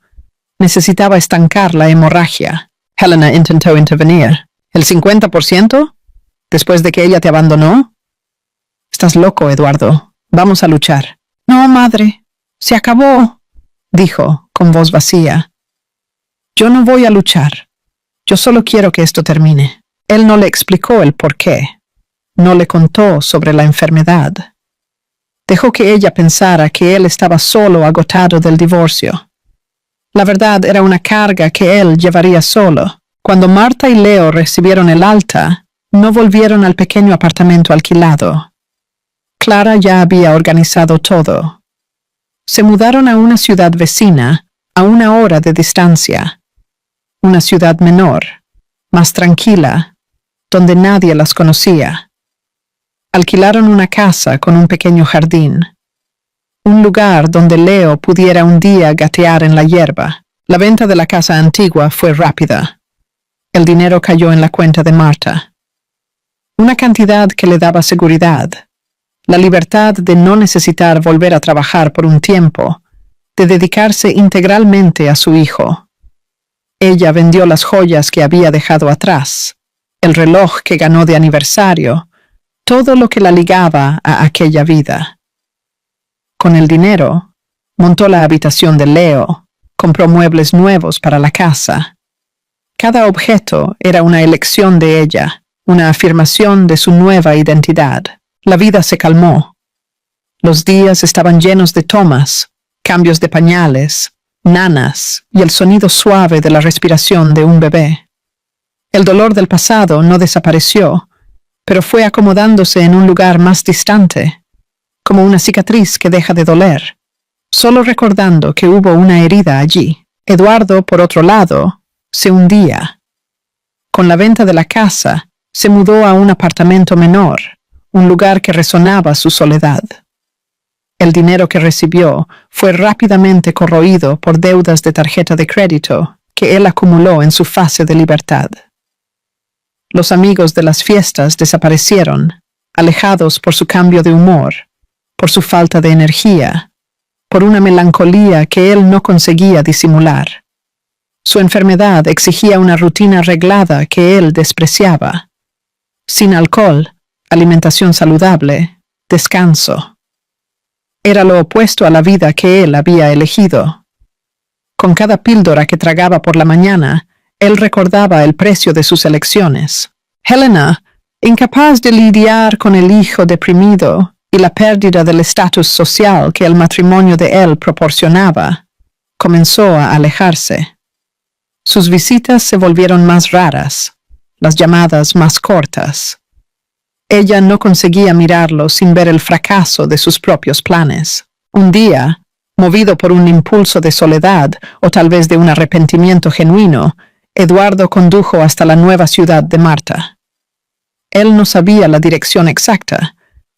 A: Necesitaba estancar la hemorragia. Helena intentó intervenir. ¿El 50%? ¿Después de que ella te abandonó? Estás loco, Eduardo. Vamos a luchar. No, madre. Se acabó, dijo, con voz vacía. Yo no voy a luchar. Yo solo quiero que esto termine. Él no le explicó el por qué. No le contó sobre la enfermedad. Dejó que ella pensara que él estaba solo, agotado del divorcio. La verdad era una carga que él llevaría solo. Cuando Marta y Leo recibieron el alta, no volvieron al pequeño apartamento alquilado. Clara ya había organizado todo. Se mudaron a una ciudad vecina, a 1 hora de distancia. Una ciudad menor, más tranquila, donde nadie las conocía. Alquilaron una casa con un pequeño jardín. Un lugar donde Leo pudiera un día gatear en la hierba. La venta de la casa antigua fue rápida. El dinero cayó en la cuenta de Marta. Una cantidad que le daba seguridad. La libertad de no necesitar volver a trabajar por un tiempo, de dedicarse integralmente a su hijo. Ella vendió las joyas que había dejado atrás, el reloj que ganó de aniversario, todo lo que la ligaba a aquella vida. Con el dinero, montó la habitación de Leo, compró muebles nuevos para la casa. Cada objeto era una elección de ella, una afirmación de su nueva identidad. La vida se calmó. Los días estaban llenos de tomas, cambios de pañales, nanas y el sonido suave de la respiración de un bebé. El dolor del pasado no desapareció, pero fue acomodándose en un lugar más distante, como una cicatriz que deja de doler, solo recordando que hubo una herida allí. Eduardo, por otro lado, se hundía. Con la venta de la casa, se mudó a un apartamento menor, un lugar que resonaba su soledad. El dinero que recibió fue rápidamente corroído por deudas de tarjeta de crédito que él acumuló en su fase de libertad. Los amigos de las fiestas desaparecieron, alejados por su cambio de humor, por su falta de energía, por una melancolía que él no conseguía disimular. Su enfermedad exigía una rutina arreglada que él despreciaba. Sin alcohol, alimentación saludable, descanso. Era lo opuesto a la vida que él había elegido. Con cada píldora que tragaba por la mañana, él recordaba el precio de sus elecciones. Helena, incapaz de lidiar con el hijo deprimido y la pérdida del estatus social que el matrimonio de él proporcionaba, comenzó a alejarse. Sus visitas se volvieron más raras, las llamadas más cortas. Ella no conseguía mirarlo sin ver el fracaso de sus propios planes. Un día, movido por un impulso de soledad o tal vez de un arrepentimiento genuino, Eduardo condujo hasta la nueva ciudad de Marta. Él no sabía la dirección exacta,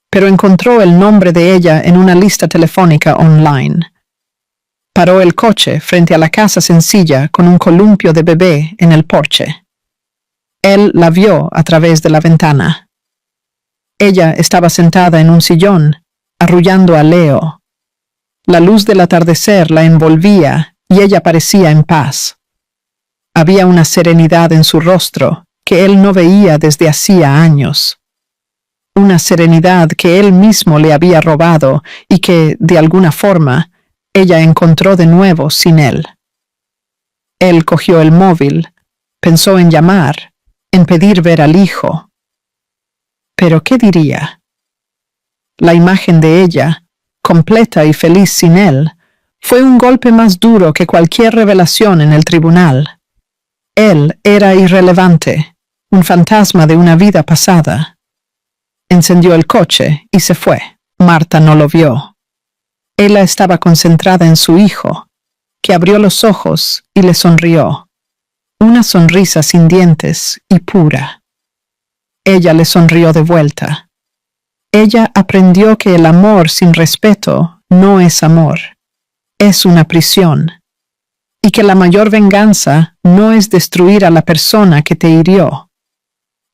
A: pero encontró el nombre de ella en una lista telefónica online. Paró el coche frente a la casa sencilla con un columpio de bebé en el porche. Él la vio a través de la ventana. Ella estaba sentada en un sillón, arrullando a Leo. La luz del atardecer la envolvía y ella parecía en paz. Había una serenidad en su rostro que él no veía desde hacía años. Una serenidad que él mismo le había robado y que, de alguna forma, ella encontró de nuevo sin él. Él cogió el móvil, pensó en llamar, en pedir ver al hijo. ¿Pero qué diría? La imagen de ella, completa y feliz sin él, fue un golpe más duro que cualquier revelación en el tribunal. Él era irrelevante, un fantasma de una vida pasada. Encendió el coche y se fue. Marta no lo vio. Ella estaba concentrada en su hijo, que abrió los ojos y le sonrió. Una sonrisa sin dientes y pura. Ella le sonrió de vuelta. Ella aprendió que el amor sin respeto no es amor, es una prisión, y que la mayor venganza no es destruir a la persona que te hirió,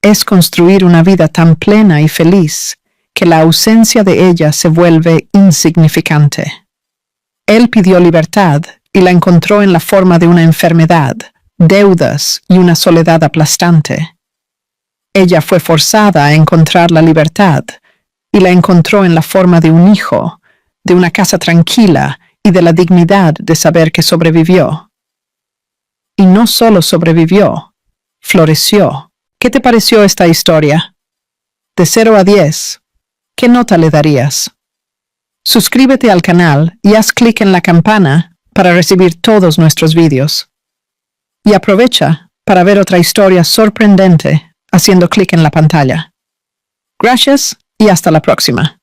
A: es construir una vida tan plena y feliz que la ausencia de ella se vuelve insignificante. Él pidió libertad y la encontró en la forma de una enfermedad, deudas y una soledad aplastante. Ella fue forzada a encontrar la libertad y la encontró en la forma de un hijo, de una casa tranquila y de la dignidad de saber que sobrevivió. Y no solo sobrevivió, floreció. ¿Qué te pareció esta historia? De 0 a 10, ¿qué nota le darías? Suscríbete al canal y haz clic en la campana para recibir todos nuestros vídeos. Y aprovecha para ver otra historia sorprendente haciendo clic en la pantalla. Gracias y hasta la próxima.